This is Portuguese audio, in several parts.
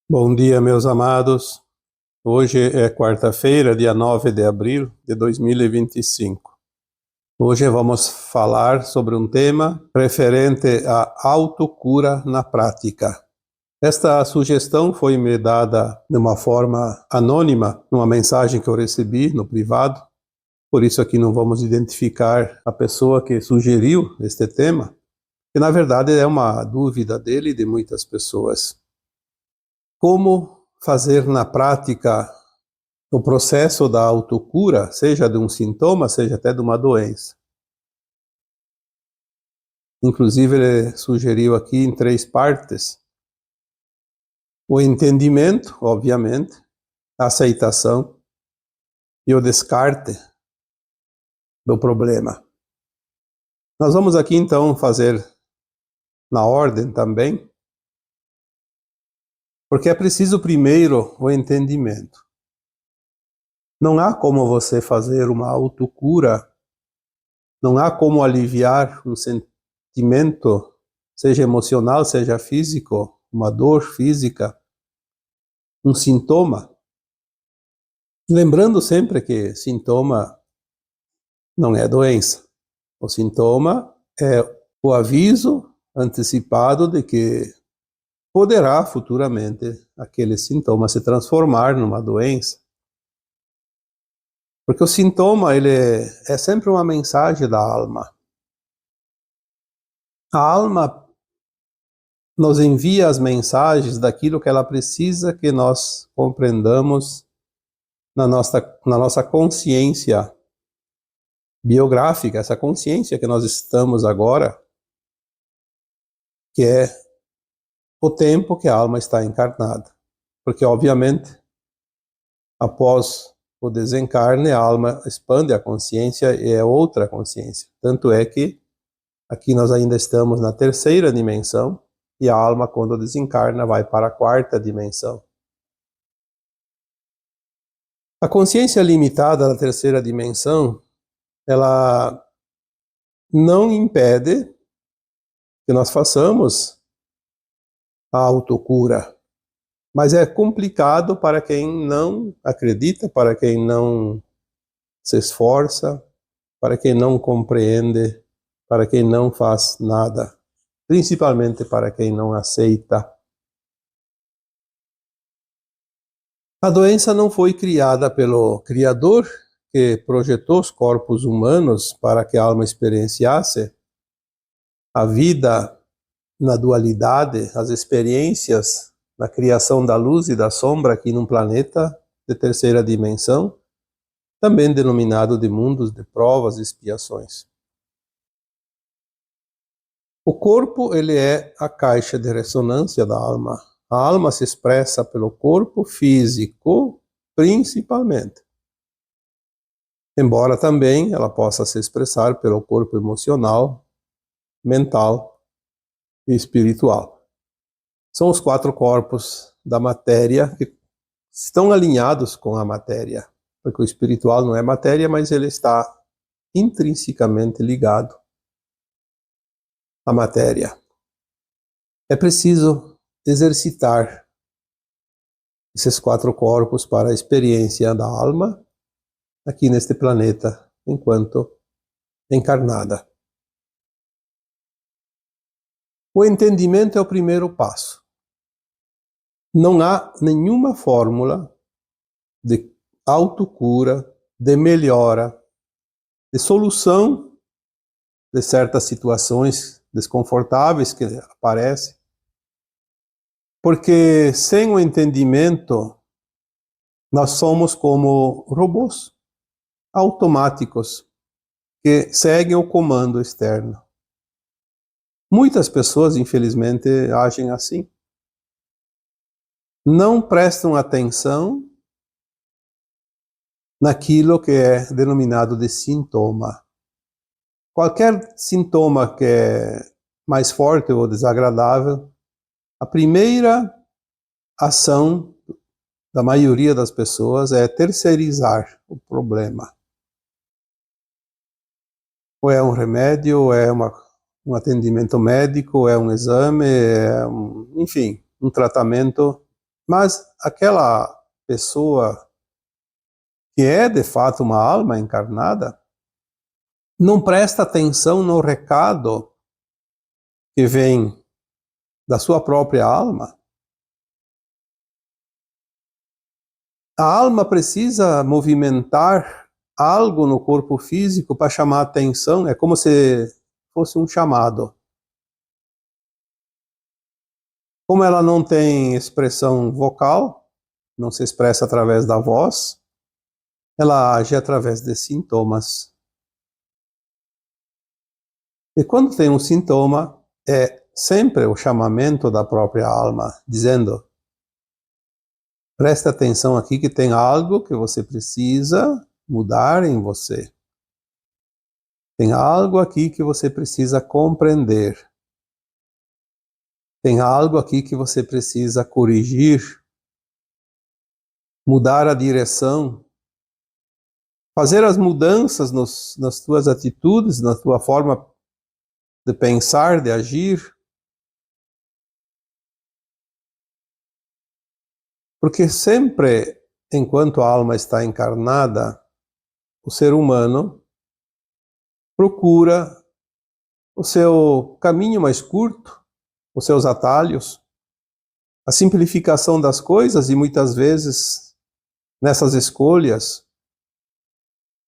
Bom dia, meus amados. Hoje é quarta-feira, dia 9 de abril de 2025. Hoje vamos falar sobre um tema referente à autocura na prática. Esta sugestão foi me dada de uma forma anônima, numa mensagem que eu recebi no privado. Por isso aqui não vamos identificar a pessoa que sugeriu este tema, que na verdade é uma dúvida dele e de muitas pessoas. Como fazer na prática o processo da autocura, seja de um sintoma, seja até de uma doença? Inclusive, ele sugeriu aqui em 3 partes: o entendimento, obviamente, a aceitação e o descarte do problema. Nós vamos aqui então fazer na ordem também, porque é preciso primeiro o entendimento. Não há como você fazer uma autocura, não há como aliviar um sentimento, seja emocional, seja físico, uma dor física, um sintoma. Lembrando sempre que sintoma não é doença. O sintoma é o aviso antecipado de que poderá futuramente aquele sintoma se transformar numa doença. Porque o sintoma ele é sempre uma mensagem da alma. A alma nos envia as mensagens daquilo que ela precisa que nós compreendamos na nossa consciência biográfica, essa consciência que nós estamos agora, que é o tempo que a alma está encarnada. Porque, obviamente, após o desencarne, a alma expande a consciência e é outra consciência. Tanto é que aqui nós ainda estamos na terceira dimensão e a alma, quando desencarna, vai para a quarta dimensão. A consciência limitada na terceira dimensão, ela não impede que nós façamos a autocura, mas é complicado para quem não acredita, para quem não se esforça, para quem não compreende, para quem não faz nada, principalmente para quem não aceita. A doença não foi criada pelo Criador, que projetou os corpos humanos para que a alma experienciasse a vida na dualidade, as experiências na criação da luz e da sombra aqui num planeta de terceira dimensão, também denominado de mundos de provas e expiações. O corpo, ele é a caixa de ressonância da alma. A alma se expressa pelo corpo físico, principalmente. Embora também ela possa se expressar pelo corpo emocional, mental e espiritual. São os 4 corpos da matéria que estão alinhados com a matéria, porque o espiritual não é matéria, mas ele está intrinsecamente ligado à matéria. É preciso exercitar esses 4 corpos para a experiência da alma aqui neste planeta, enquanto encarnada. O entendimento é o primeiro passo. Não há nenhuma fórmula de autocura, de melhora, de solução de certas situações desconfortáveis que aparecem, porque sem o entendimento nós somos como robôs automáticos que seguem o comando externo. Muitas pessoas, infelizmente, agem assim. Não prestam atenção naquilo que é denominado de sintoma. Qualquer sintoma que é mais forte ou desagradável, a primeira ação da maioria das pessoas é terceirizar o problema. Ou é um remédio, ou é um atendimento médico, ou é um exame, enfim, um tratamento Mas aquela pessoa que é de fato uma alma encarnada, não presta atenção no recado que vem da sua própria alma. A alma precisa movimentar algo no corpo físico para chamar a atenção, é como se fosse um chamado. Como ela não tem expressão vocal, não se expressa através da voz, ela age através de sintomas. E quando tem um sintoma, é sempre o chamamento da própria alma, dizendo: preste atenção aqui que tem algo que você precisa mudar em você. Tem algo aqui que você precisa compreender. Tem algo aqui que você precisa corrigir, mudar a direção, fazer as mudanças nas tuas atitudes, na tua forma de pensar, de agir. Porque sempre, enquanto a alma está encarnada, o ser humano procura o seu caminho mais curto, os seus atalhos, a simplificação das coisas, e muitas vezes, nessas escolhas,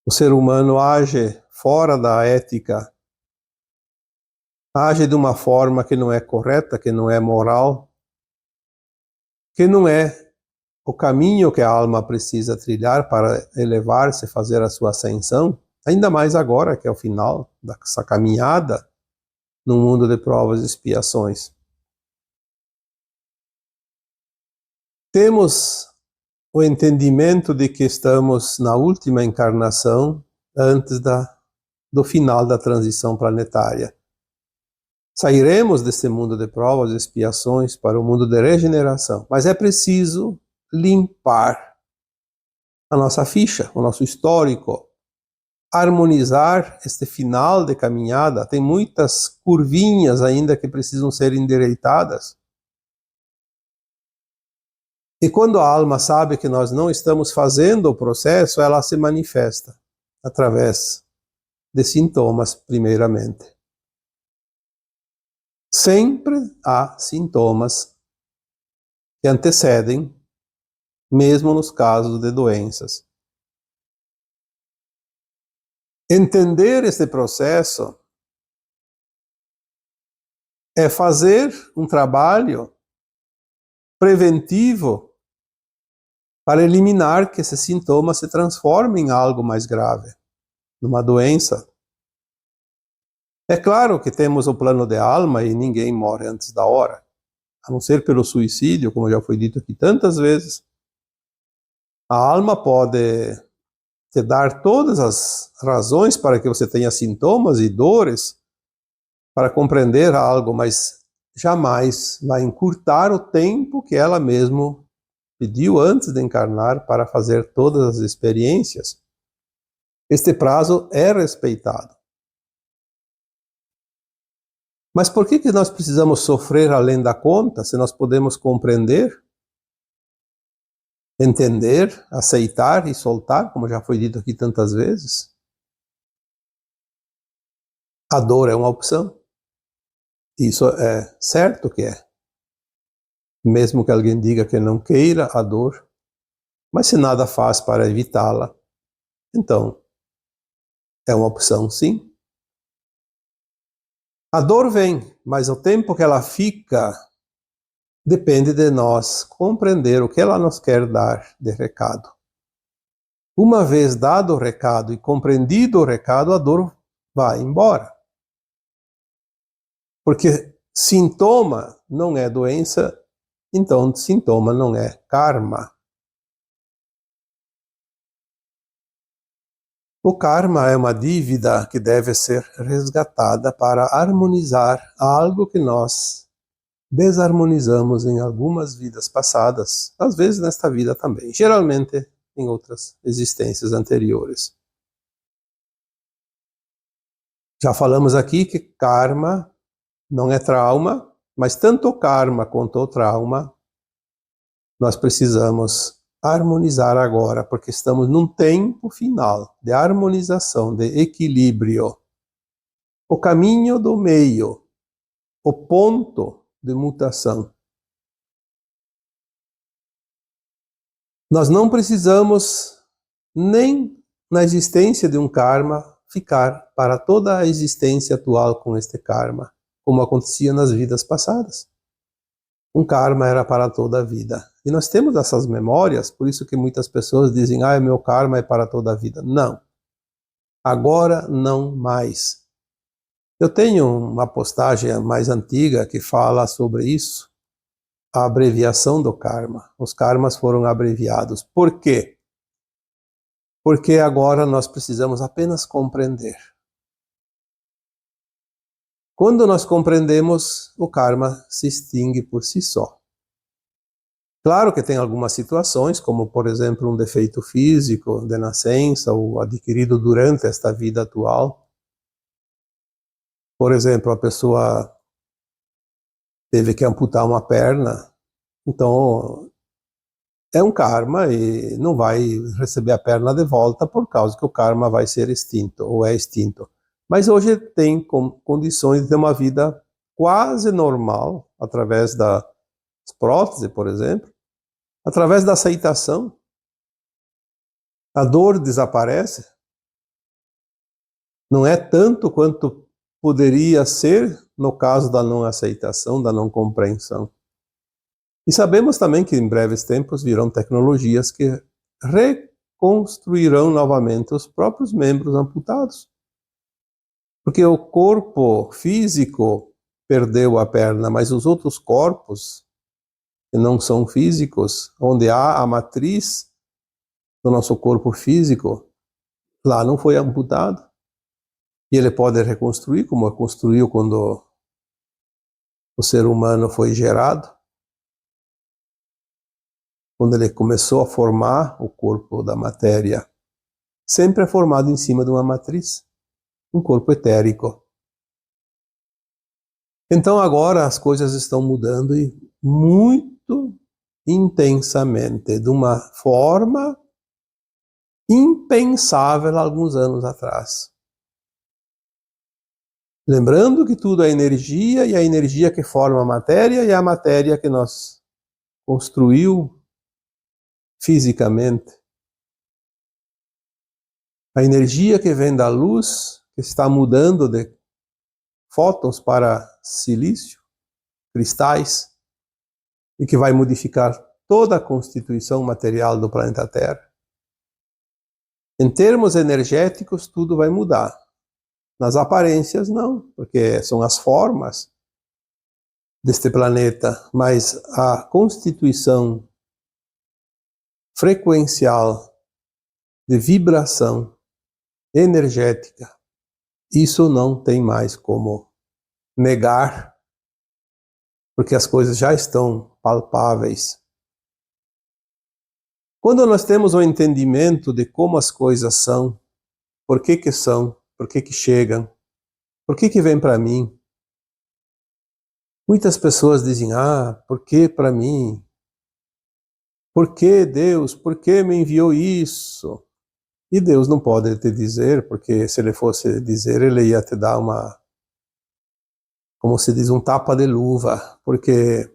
o ser humano age fora da ética, age de uma forma que não é correta, que não é moral, que não é o caminho que a alma precisa trilhar para elevar-se, fazer a sua ascensão, ainda mais agora que é o final dessa caminhada no mundo de provas e expiações. Temos o entendimento de que estamos na última encarnação antes do final da transição planetária. Sairemos desse mundo de provas e expiações para o mundo de regeneração, mas é preciso limpar a nossa ficha, o nosso histórico, harmonizar este final de caminhada. Tem muitas curvinhas ainda que precisam ser endireitadas. E quando a alma sabe que nós não estamos fazendo o processo, ela se manifesta através de sintomas, primeiramente. Sempre há sintomas que antecedem, mesmo nos casos de doenças. Entender este processo é fazer um trabalho preventivo para eliminar que esse sintoma se transforme em algo mais grave, numa doença. É claro que temos o plano de alma e ninguém morre antes da hora, a não ser pelo suicídio, como já foi dito aqui tantas vezes. A alma pode te dar todas as razões para que você tenha sintomas e dores, para compreender algo, mas jamais vai encurtar o tempo que ela mesma pediu antes de encarnar para fazer todas as experiências. Este prazo é respeitado. Mas por que nós precisamos sofrer além da conta, se nós podemos compreender, entender, aceitar e soltar, como já foi dito aqui tantas vezes? A dor é uma opção. Isso é certo que é. Mesmo que alguém diga que não queira a dor, mas se nada faz para evitá-la, então é uma opção, sim. A dor vem, mas o tempo que ela fica depende de nós compreender o que ela nos quer dar de recado. Uma vez dado o recado e compreendido o recado, a dor vai embora. Porque sintoma não é doença, então sintoma não é karma. O karma é uma dívida que deve ser resgatada para harmonizar algo que nós desarmonizamos em algumas vidas passadas, às vezes nesta vida também, geralmente em outras existências anteriores. Já falamos aqui que karma não é trauma, mas tanto o karma quanto o trauma nós precisamos harmonizar agora, porque estamos num tempo final de harmonização, de equilíbrio. O caminho do meio, o ponto de mutação. Nós não precisamos, nem na existência de um karma, ficar para toda a existência atual com este karma, como acontecia nas vidas passadas. Um karma era para toda a vida. E nós temos essas memórias, por isso que muitas pessoas dizem, meu karma é para toda a vida. Não. Agora não mais. Eu tenho uma postagem mais antiga que fala sobre isso, a abreviação do karma. Os karmas foram abreviados. Por quê? Porque agora nós precisamos apenas compreender. Quando nós compreendemos, o karma se extingue por si só. Claro que tem algumas situações, como por exemplo um defeito físico de nascença ou adquirido durante esta vida atual. Por exemplo, a pessoa teve que amputar uma perna, então é um karma e não vai receber a perna de volta por causa que o karma vai ser extinto ou é extinto. Mas hoje tem condições de ter uma vida quase normal, através das próteses, por exemplo, através da aceitação. A dor desaparece. Não é tanto quanto poderia ser no caso da não aceitação, da não compreensão. E sabemos também que em breves tempos virão tecnologias que reconstruirão novamente os próprios membros amputados. Porque o corpo físico perdeu a perna, mas os outros corpos, que não são físicos, onde há a matriz do nosso corpo físico, lá não foi amputado. E ele pode reconstruir, como construiu quando o ser humano foi gerado. Quando ele começou a formar o corpo da matéria, sempre é formado em cima de uma matriz, um corpo etérico. Então agora as coisas estão mudando e muito intensamente, de uma forma impensável há alguns anos atrás. Lembrando que tudo é energia, e a energia que forma a matéria, e a matéria que nós construiu fisicamente. A energia que vem da luz, que está mudando de fótons para silício, cristais, e que vai modificar toda a constituição material do planeta Terra. Em termos energéticos, tudo vai mudar. Nas aparências, não, porque são as formas deste planeta, mas a constituição frequencial de vibração energética, isso não tem mais como negar, porque as coisas já estão palpáveis. Quando nós temos um entendimento de como as coisas são, por que são, por que chegam, por que vem para mim, muitas pessoas dizem, por que para mim? Por que Deus? Por que me enviou isso? E Deus não pode te dizer, porque se ele fosse dizer, ele ia te dar uma, como se diz, um tapa de luva, porque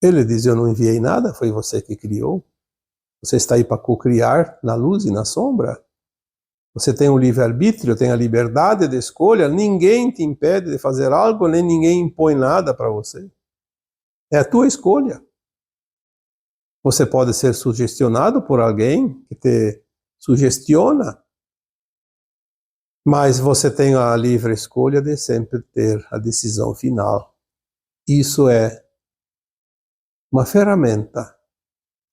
ele diz, eu não enviei nada, foi você que criou. Você está aí para co-criar na luz e na sombra. Você tem o livre-arbítrio, tem a liberdade de escolha, ninguém te impede de fazer algo, nem ninguém impõe nada para você. É a tua escolha. Você pode ser sugestionado por alguém que te sugestiona, mas você tem a livre escolha de sempre ter a decisão final. Isso é uma ferramenta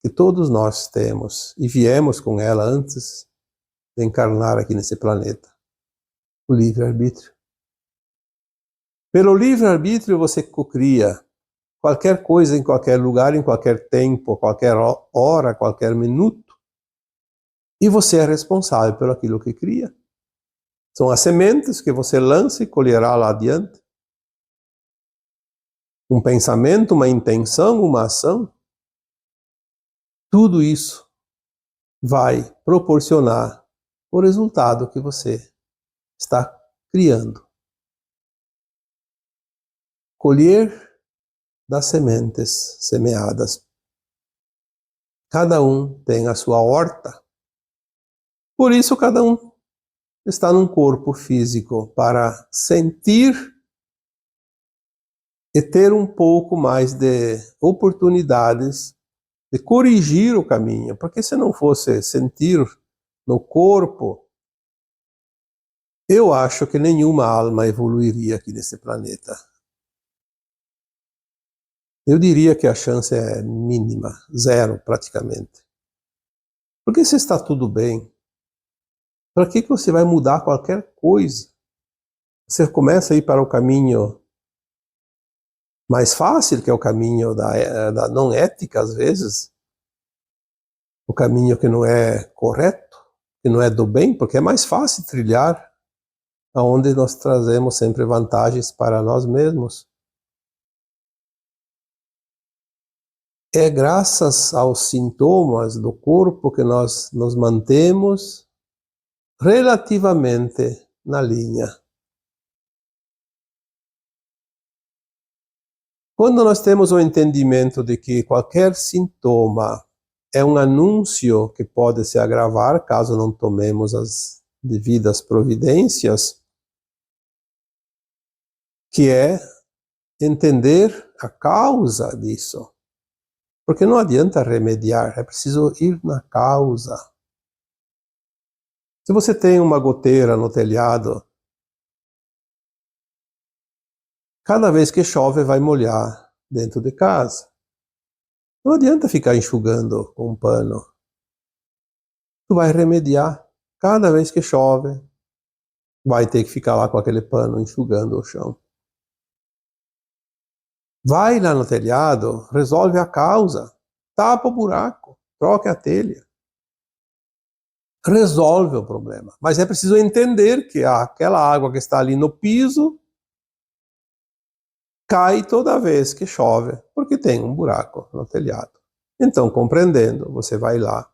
que todos nós temos e viemos com ela antes de encarnar aqui nesse planeta. O livre-arbítrio. Pelo livre-arbítrio você cocria qualquer coisa em qualquer lugar, em qualquer tempo, qualquer hora, qualquer minuto. E você é responsável por aquilo que cria. São as sementes que você lança e colherá lá adiante. um pensamento, uma intenção, uma ação, tudo isso vai proporcionar o resultado que você está criando. Colher das sementes semeadas. Cada um tem a sua horta. Por isso, cada um está num corpo físico para sentir e ter um pouco mais de oportunidades de corrigir o caminho. Porque se não fosse sentir no corpo, eu acho que nenhuma alma evoluiria aqui nesse planeta. Eu diria que a chance é mínima, zero praticamente. Porque se está tudo bem, para que você vai mudar qualquer coisa? Você começa a ir para o caminho mais fácil, que é o caminho da não ética, às vezes, o caminho que não é correto, que não é do bem, porque é mais fácil trilhar aonde nós trazemos sempre vantagens para nós mesmos. É graças aos sintomas do corpo que nós nos mantemos relativamente na linha. Quando nós temos o entendimento de que qualquer sintoma é um anúncio que pode se agravar caso não tomemos as devidas providências, que é entender a causa disso. Porque não adianta remediar, é preciso ir na causa. Se você tem uma goteira no telhado, cada vez que chove vai molhar dentro de casa. Não adianta ficar enxugando com um pano. Tu vai remediar. Cada vez que chove, vai ter que ficar lá com aquele pano enxugando o chão. Vai lá no telhado, resolve a causa, tapa o buraco, troca a telha. Resolve o problema. Mas é preciso entender que aquela água que está ali no piso cai toda vez que chove, porque tem um buraco no telhado. Então, compreendendo, você vai lá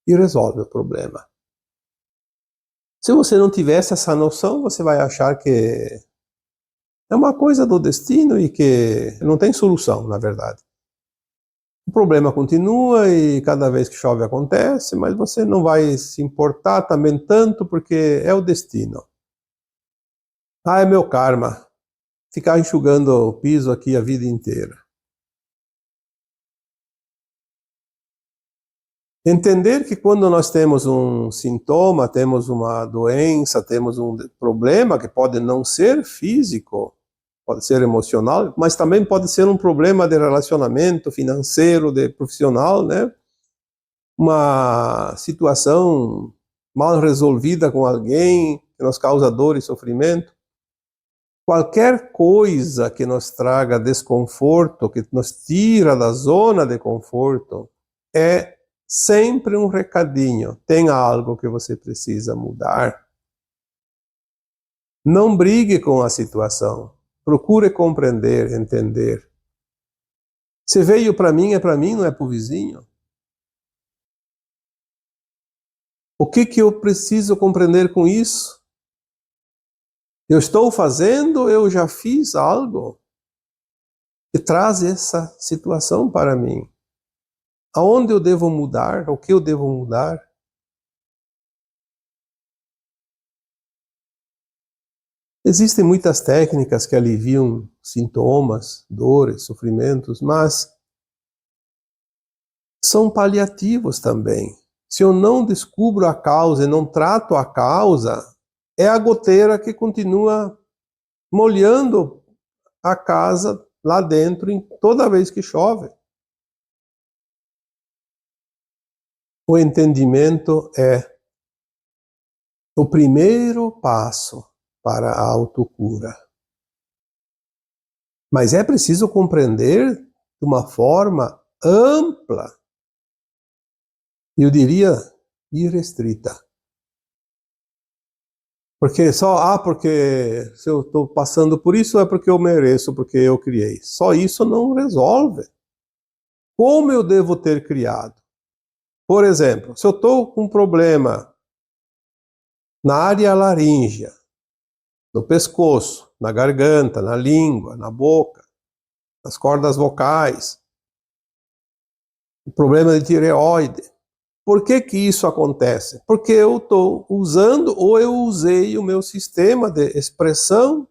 e resolve o problema. Se você não tivesse essa noção, você vai achar que é uma coisa do destino e que não tem solução, na verdade. O problema continua e cada vez que chove acontece, mas você não vai se importar também tanto porque é o destino. Ah, é meu karma. Ficar enxugando o piso aqui a vida inteira. Entender que quando nós temos um sintoma, temos uma doença, temos um problema que pode não ser físico, pode ser emocional, mas também pode ser um problema de relacionamento financeiro, de profissional, né? Uma situação mal resolvida com alguém que nos causa dor e sofrimento. Qualquer coisa que nos traga desconforto, que nos tira da zona de conforto, é sempre um recadinho. Tem algo que você precisa mudar. Não brigue com a situação. Procure compreender, entender. Se veio para mim, é para mim, não é para o vizinho. O que eu preciso compreender com isso? Eu estou fazendo, eu já fiz algo que traz essa situação para mim. Aonde eu devo mudar? O que eu devo mudar? Existem muitas técnicas que aliviam sintomas, dores, sofrimentos, mas são paliativos também. Se eu não descubro a causa e não trato a causa, é a goteira que continua molhando a casa lá dentro toda vez que chove. O entendimento é o primeiro passo para a autocura. Mas é preciso compreender de uma forma ampla, eu diria irrestrita. Porque se eu estou passando por isso é porque eu mereço, porque eu criei. Só isso não resolve. Como eu devo ter criado? Por exemplo, se eu estou com um problema na área laríngea, no pescoço, na garganta, na língua, na boca, nas cordas vocais, o problema de tireoide. Por que que isso acontece? Porque eu estou usando ou eu usei o meu sistema de expressão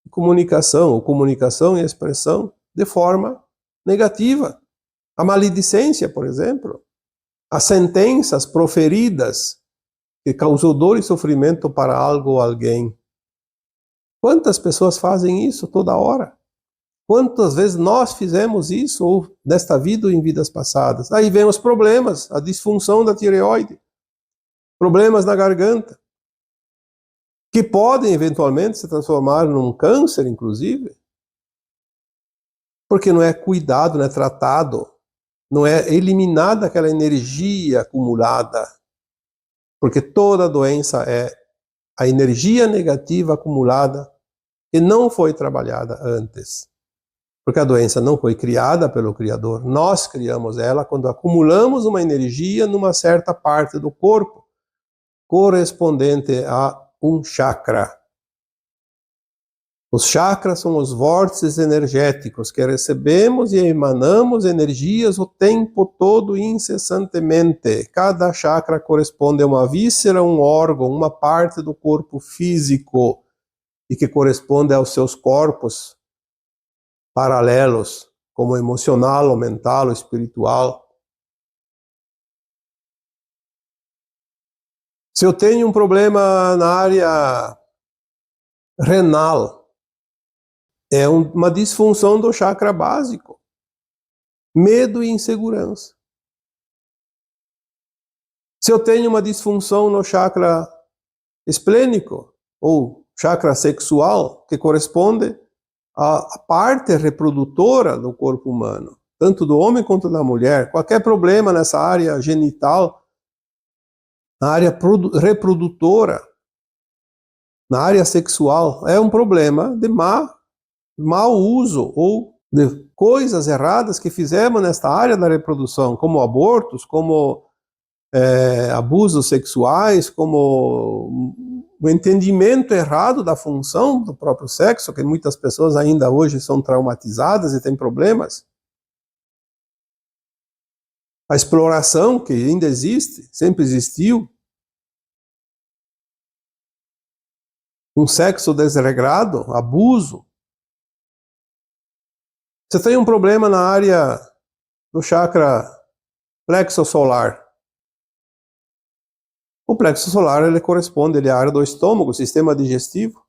e comunicação, ou comunicação e expressão, de forma negativa. A maledicência, por exemplo, as sentenças proferidas que causou dor e sofrimento para algo ou alguém. Quantas pessoas fazem isso toda hora? Quantas vezes nós fizemos isso, ou nesta vida ou em vidas passadas? Aí vem os problemas, a disfunção da tireoide, problemas na garganta, que podem eventualmente se transformar num câncer, inclusive, porque não é cuidado, não é tratado, não é eliminada aquela energia acumulada, porque toda doença é a energia negativa acumulada que não foi trabalhada antes. Porque a doença não foi criada pelo Criador, nós criamos ela quando acumulamos uma energia numa certa parte do corpo, correspondente a um chakra. Os chakras são os vórtices energéticos que recebemos e emanamos energias o tempo todo, incessantemente. Cada chakra corresponde a uma víscera, um órgão, uma parte do corpo físico e que corresponde aos seus corpos paralelos, como emocional, ou mental, ou espiritual. Se eu tenho um problema na área renal, é uma disfunção do chakra básico. Medo e insegurança. Se eu tenho uma disfunção no chakra esplênico, ou chakra sexual, que corresponde à parte reprodutora do corpo humano, tanto do homem quanto da mulher, qualquer problema nessa área genital, na área reprodutora, na área sexual, é um problema de mau uso ou de coisas erradas que fizemos nesta área da reprodução, como abortos, como abusos sexuais, como o entendimento errado da função do próprio sexo, que muitas pessoas ainda hoje são traumatizadas e têm problemas. A exploração, que ainda existe, sempre existiu. Um sexo desregrado, abuso. Você tem um problema na área do chakra plexo solar. O plexo solar, ele corresponde, ele é a área do estômago, sistema digestivo.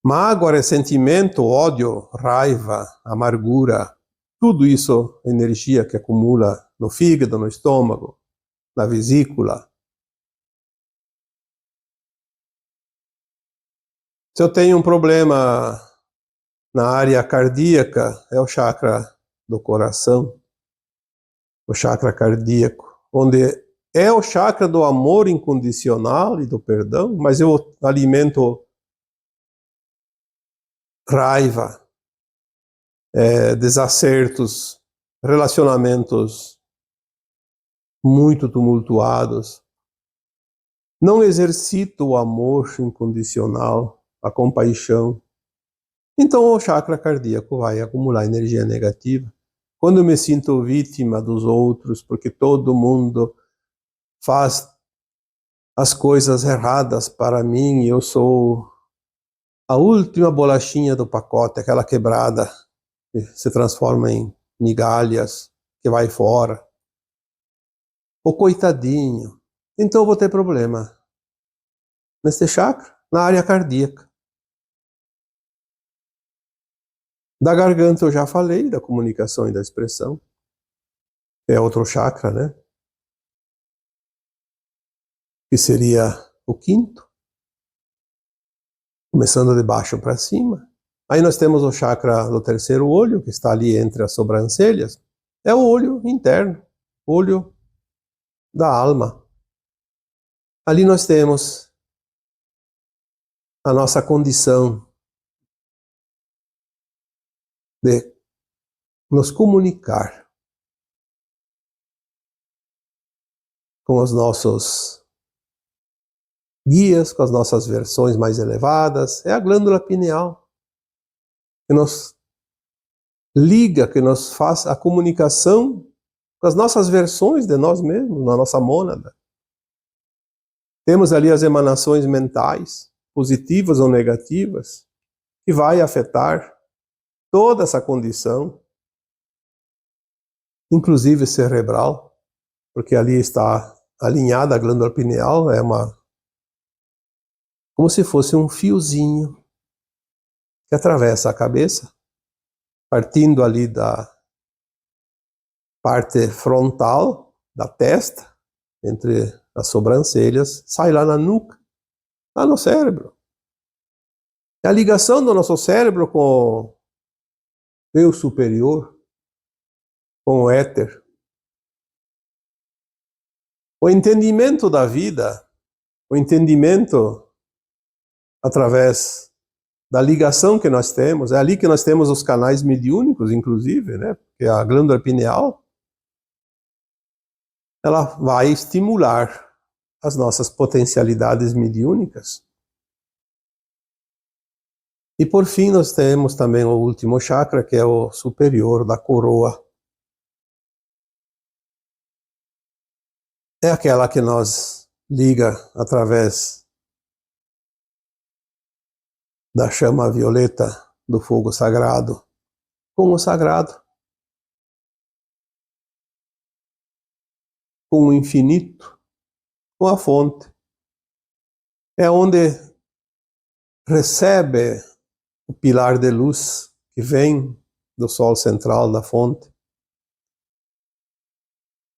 Mágoa, ressentimento, ódio, raiva, amargura, tudo isso é energia que acumula no fígado, no estômago, na vesícula. Se eu tenho um problema na área cardíaca, é o chakra do coração, o chakra cardíaco, onde é o chakra do amor incondicional e do perdão, mas eu alimento raiva, desacertos, relacionamentos muito tumultuados. Não exercito o amor incondicional, a compaixão. Então o chakra cardíaco vai acumular energia negativa. Quando eu me sinto vítima dos outros, porque todo mundo faz as coisas erradas para mim e eu sou a última bolachinha do pacote, aquela quebrada que se transforma em migalhas, que vai fora. O coitadinho. Então eu vou ter problema nesse chakra, na área cardíaca. Da garganta eu já falei, da comunicação e da expressão. É outro chakra, né? Que seria o quinto. Começando de baixo para cima. Aí nós temos o chakra do terceiro olho, que está ali entre as sobrancelhas. É o olho interno, olho da alma. Ali nós temos a nossa condição de nos comunicar com os nossos guias, com as nossas versões mais elevadas. É a glândula pineal que nos liga, que nos faz a comunicação com as nossas versões de nós mesmos, na nossa mônada. Temos ali as emanações mentais, positivas ou negativas, que vai afetar toda essa condição, inclusive cerebral, porque ali está alinhada a glândula pineal, como se fosse um fiozinho que atravessa a cabeça, partindo ali da parte frontal da testa, entre as sobrancelhas, sai lá na nuca, lá no cérebro. É a ligação do nosso cérebro com o eu superior, com o éter. O entendimento da vida, o entendimento através da ligação que nós temos, é ali que nós temos os canais mediúnicos, inclusive, né? Porque a glândula pineal, ela vai estimular as nossas potencialidades mediúnicas. E por fim nós temos também o último chakra, que é o superior da coroa. É aquela que nos liga através da chama violeta do fogo sagrado com o sagrado, com o infinito, com a fonte. É onde recebe o pilar de luz que vem do sol central da fonte,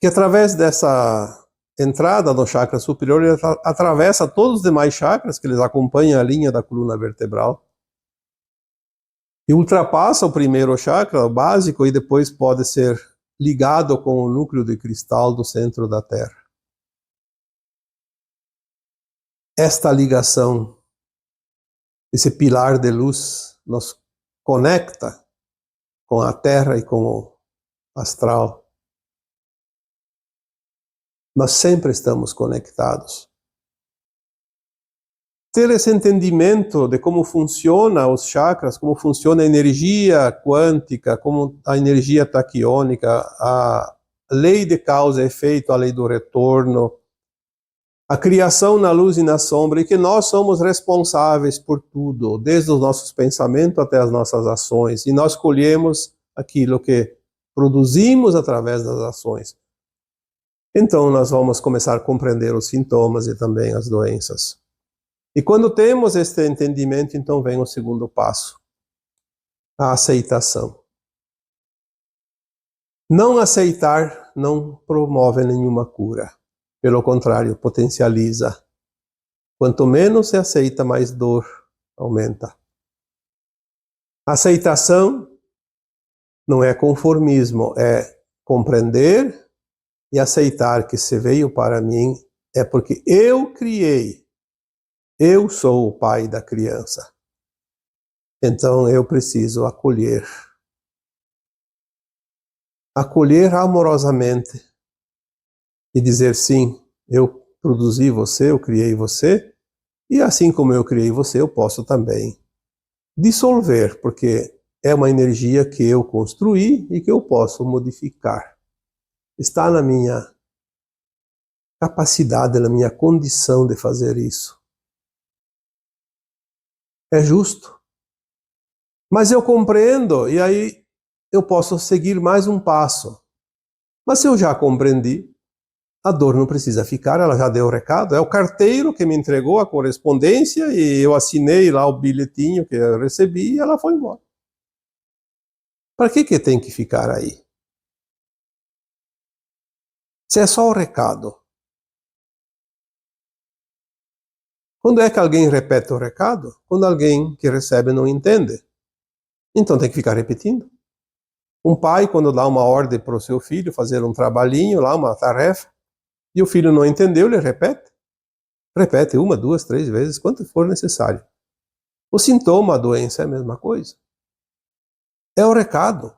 que através dessa entrada no chakra superior, ele atravessa todos os demais chakras, que eles acompanham a linha da coluna vertebral, e ultrapassa o primeiro chakra, o básico, e depois pode ser ligado com o núcleo de cristal do centro da Terra. Esta ligação, esse pilar de luz, nos conecta com a Terra e com o astral. Nós sempre estamos conectados. Ter esse entendimento de como funciona os chakras, como funciona a energia quântica, como a energia taquiônica, a lei de causa e efeito, a lei do retorno, a criação na luz e na sombra, e que nós somos responsáveis por tudo, desde os nossos pensamentos até as nossas ações, e nós colhemos aquilo que produzimos através das ações. Então nós vamos começar a compreender os sintomas e também as doenças. E quando temos este entendimento, então vem o segundo passo, a aceitação. Não aceitar não promove nenhuma cura. Pelo contrário, potencializa. Quanto menos se aceita, mais dor aumenta. Aceitação não é conformismo, é compreender e aceitar que se veio para mim é porque eu criei. Eu sou o pai da criança. Então eu preciso acolher. Acolher amorosamente e dizer sim, eu produzi você, eu criei você, e assim como eu criei você, eu posso também dissolver, porque é uma energia que eu construí e que eu posso modificar. Está na minha capacidade, na minha condição de fazer isso. É justo. Mas eu compreendo, e aí eu posso seguir mais um passo. Mas se eu já compreendi, a dor não precisa ficar, ela já deu o recado. É o carteiro que me entregou a correspondência e eu assinei lá o bilhetinho que eu recebi e ela foi embora. Para que tem que ficar aí? Se é só o recado. Quando é que alguém repete o recado? Quando alguém que recebe não entende. Então tem que ficar repetindo. Um pai, quando dá uma ordem para o seu filho fazer um trabalhinho lá, uma tarefa, e o filho não entendeu, ele repete. Repete 1, 2, 3 vezes, quanto for necessário. O sintoma, a doença é a mesma coisa. É o recado.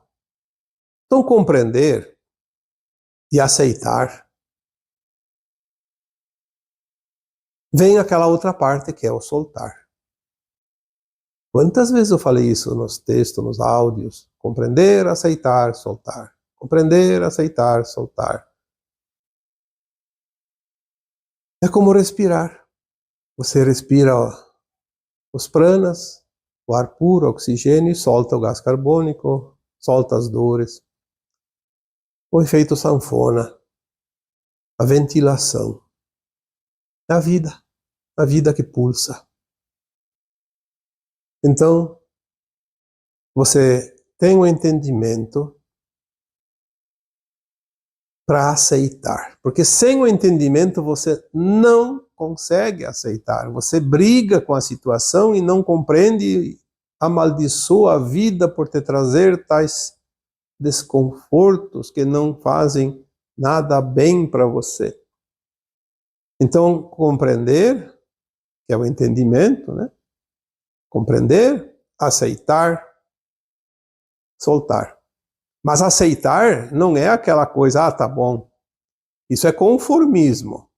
Então, compreender e aceitar, vem aquela outra parte que é o soltar. Quantas vezes eu falei isso nos textos, nos áudios? Compreender, aceitar, soltar. Compreender, aceitar, soltar. É como respirar. Você respira os pranas, o ar puro, o oxigênio, e solta o gás carbônico, solta as dores. O efeito sanfona, a ventilação. É a vida que pulsa. Então, você tem um entendimento para aceitar. Porque sem o entendimento você não consegue aceitar. Você briga com a situação e não compreende, amaldiçoa a vida por te trazer tais desconfortos que não fazem nada bem para você. Então, compreender, que é o entendimento, né? Compreender, aceitar, soltar. Mas aceitar não é aquela coisa, tá bom. Isso é conformismo.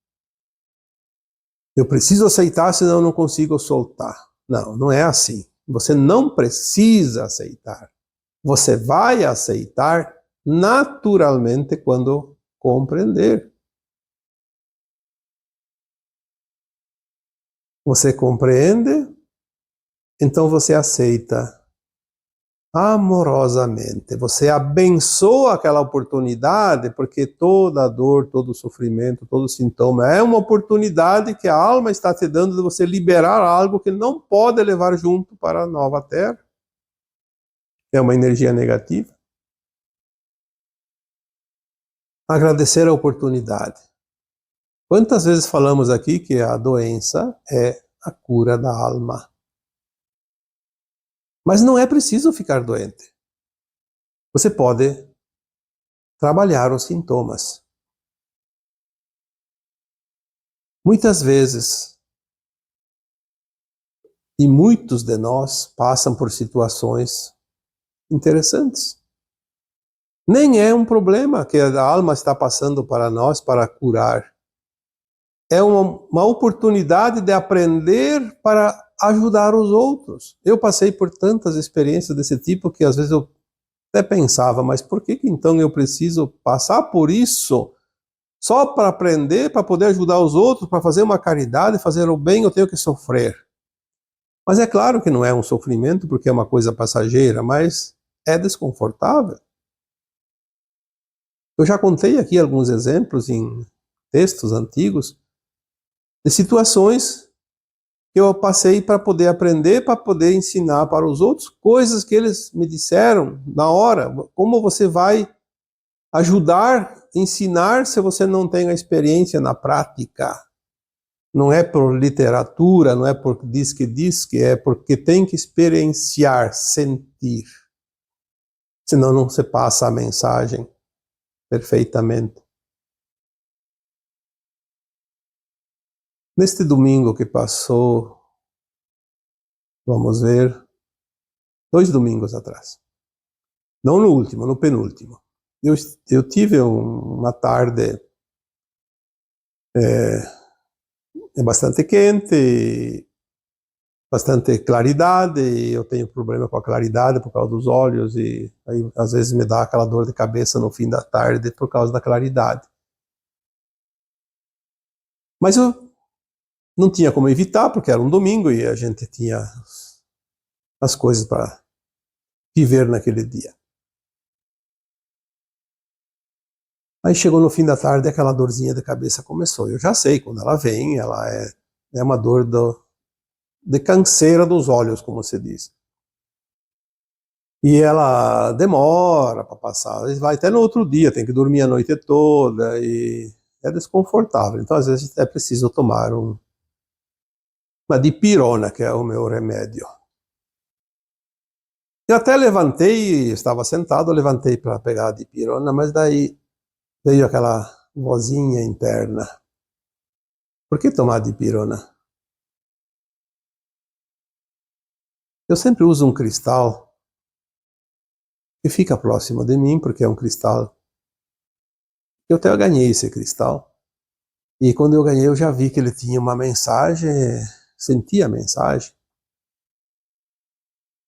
Eu preciso aceitar, senão eu não consigo soltar. Não, não é assim. Você não precisa aceitar. Você vai aceitar naturalmente quando compreender. Você compreende, então você aceita amorosamente. Você abençoa aquela oportunidade, porque toda dor, todo sofrimento, todo sintoma é uma oportunidade que a alma está te dando de você liberar algo que não pode levar junto para a nova terra. É uma energia negativa. Agradecer a oportunidade. Quantas vezes falamos aqui que a doença é a cura da alma? Mas não é preciso ficar doente. Você pode trabalhar os sintomas. Muitas vezes, e muitos de nós passam por situações interessantes. Nem é um problema que a alma está passando para nós para curar. É uma oportunidade de aprender para ajudar os outros. Eu passei por tantas experiências desse tipo que às vezes eu até pensava, mas por que então eu preciso passar por isso? Só para aprender, para poder ajudar os outros, para fazer uma caridade, fazer o bem, eu tenho que sofrer. Mas é claro que não é um sofrimento, porque é uma coisa passageira, mas é desconfortável. Eu já contei aqui alguns exemplos em textos antigos de situações que eu passei para poder aprender, para poder ensinar para os outros coisas que eles me disseram na hora. Como você vai ajudar, ensinar se você não tem a experiência na prática? Não é por literatura, não é por diz que, é porque tem que experienciar, sentir. Senão não se passa a mensagem perfeitamente. Neste domingo que passou, vamos ver, 2 domingos atrás. Não no último, no penúltimo. Eu tive uma tarde bastante quente, bastante claridade, e eu tenho problema com a claridade por causa dos olhos, e aí às vezes me dá aquela dor de cabeça no fim da tarde por causa da claridade. Mas eu não tinha como evitar, porque era um domingo e a gente tinha as coisas para viver naquele dia. Aí chegou no fim da tarde, aquela dorzinha de cabeça começou. Eu já sei, quando ela vem, ela é uma dor de canseira dos olhos, como se diz. E ela demora para passar, vai até no outro dia, tem que dormir a noite toda e é desconfortável. Então, às vezes, é preciso tomar uma dipirona, que é o meu remédio. Eu até levantei, estava sentado, levantei para pegar a dipirona, mas daí veio aquela vozinha interna. Por que tomar dipirona? Eu sempre uso um cristal que fica próximo de mim, porque é um cristal. Eu até ganhei esse cristal. E quando eu ganhei, eu já vi que ele tinha uma mensagem, senti a mensagem.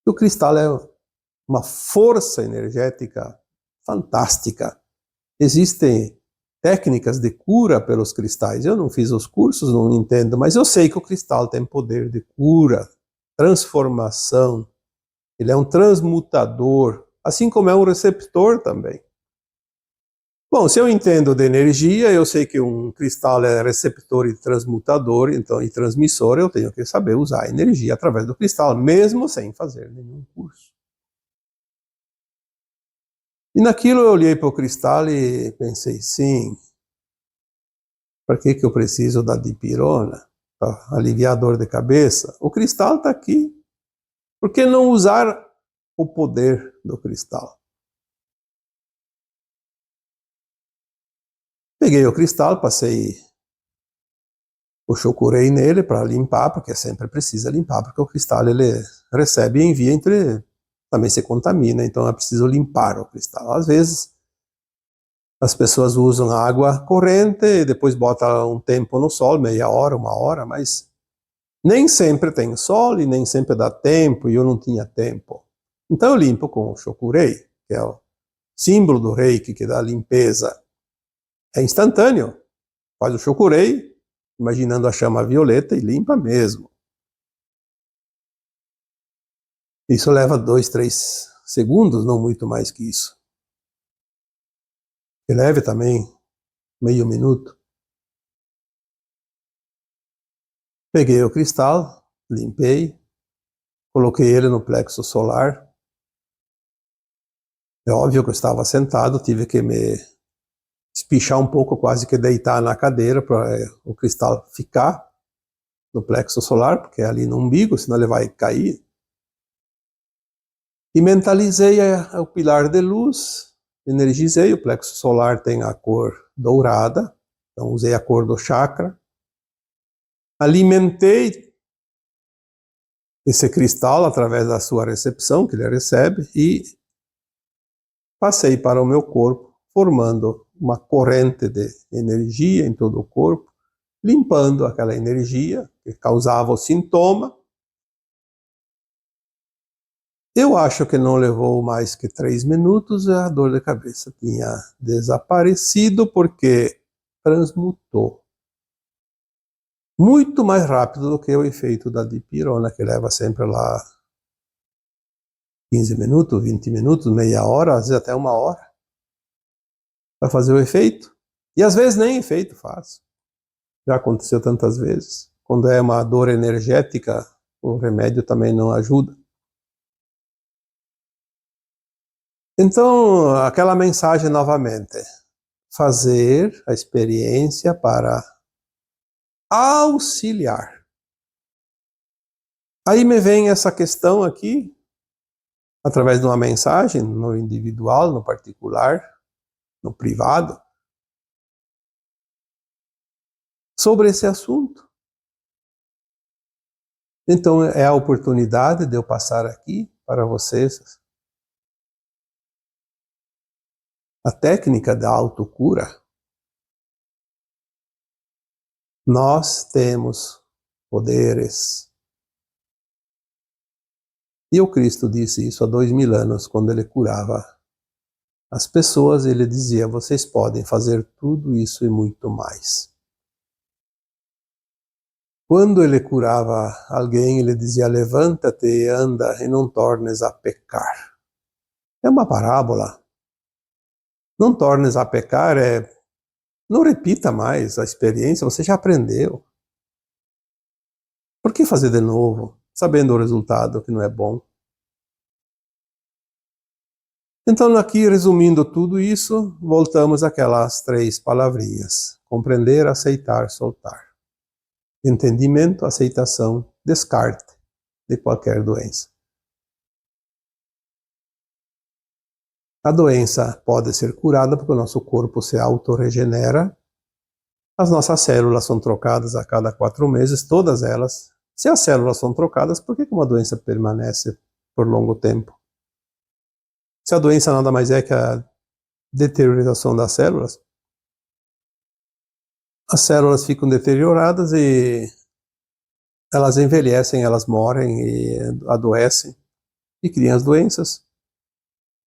O cristal é uma força energética fantástica. Existem técnicas de cura pelos cristais. Eu não fiz os cursos, não entendo, mas eu sei que o cristal tem poder de cura, transformação. Ele é um transmutador, assim como é um receptor também. Bom, se eu entendo de energia, eu sei que um cristal é receptor e transmutador, então, e transmissor, eu tenho que saber usar a energia através do cristal, mesmo sem fazer nenhum curso. E naquilo eu olhei para o cristal e pensei, sim, para que eu preciso da dipirona? Para aliviar a dor de cabeça? O cristal está aqui. Por que não usar o poder do cristal? Peguei o cristal, passei o chokurei nele para limpar, porque sempre precisa limpar, porque o cristal ele recebe e envia, também se contamina, então é preciso limpar o cristal. Às vezes as pessoas usam água corrente e depois botam um tempo no sol, meia hora, uma hora, mas nem sempre tem sol e nem sempre dá tempo, e eu não tinha tempo. Então eu limpo com o chokurei, que é o símbolo do reiki, que dá limpeza. É instantâneo. Faz o chokurei, imaginando a chama violeta, e limpa mesmo. Isso leva 2, 3 segundos, não muito mais que isso. E leve também meio minuto. Peguei o cristal, limpei, coloquei ele no plexo solar. É óbvio que eu estava sentado, tive que me espichar um pouco, quase que deitar na cadeira para o cristal ficar no plexo solar, porque é ali no umbigo, senão ele vai cair. E mentalizei o pilar de luz, energizei, o plexo solar tem a cor dourada, então usei a cor do chakra. Alimentei esse cristal através da sua recepção, que ele recebe, e passei para o meu corpo, formando uma corrente de energia em todo o corpo, limpando aquela energia que causava o sintoma. Eu acho que não levou mais que 3 minutos, a dor de cabeça tinha desaparecido, porque transmutou. Muito mais rápido do que o efeito da dipirona, que leva sempre lá 15 minutos, 20 minutos, meia hora, às vezes até uma hora, para fazer o efeito. E às vezes nem efeito faz. Já aconteceu tantas vezes. Quando é uma dor energética, o remédio também não ajuda. Então, aquela mensagem novamente. Fazer a experiência para auxiliar. Aí me vem essa questão aqui, através de uma mensagem, no individual, no particular, no privado, sobre esse assunto. Então é a oportunidade de eu passar aqui para vocês a técnica da autocura. Nós temos poderes. E o Cristo disse isso há 2000 anos, quando ele curava as pessoas, ele dizia, vocês podem fazer tudo isso e muito mais. Quando ele curava alguém, ele dizia, levanta-te e anda e não tornes a pecar. É uma parábola. Não tornes a pecar não repita mais a experiência, você já aprendeu. Por que fazer de novo, sabendo o resultado que não é bom? Então, aqui, resumindo tudo isso, voltamos àquelas 3 palavrinhas. Compreender, aceitar, soltar. Entendimento, aceitação, descarte de qualquer doença. A doença pode ser curada porque o nosso corpo se autorregenera, As nossas células são trocadas a cada 4 meses, todas elas. Se as células são trocadas, por que uma doença permanece por longo tempo? Se a doença nada mais é que a deterioração das células, as células ficam deterioradas e elas envelhecem, elas morrem e adoecem e criam as doenças.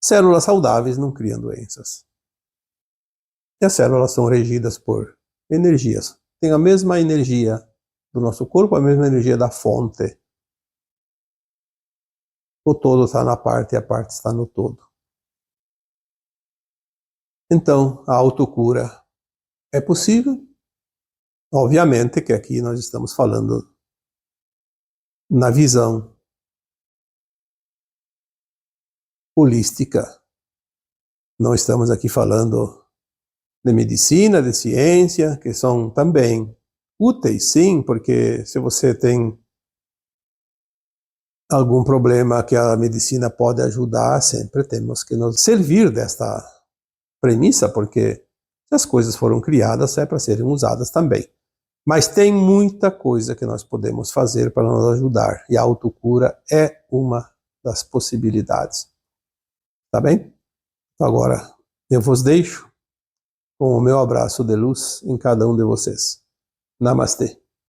Células saudáveis não criam doenças. E as células são regidas por energias. Tem a mesma energia do nosso corpo, a mesma energia da fonte. O todo está na parte e a parte está no todo. Então, a autocura é possível? Obviamente que aqui nós estamos falando na visão holística. Não estamos aqui falando de medicina, de ciência, que são também úteis, sim, porque se você tem algum problema que a medicina pode ajudar, sempre temos que nos servir desta premissa, porque se as coisas foram criadas é para serem usadas também. Mas tem muita coisa que nós podemos fazer para nos ajudar, e a autocura é uma das possibilidades. Tá bem? Agora, eu vos deixo com o meu abraço de luz em cada um de vocês. Namastê.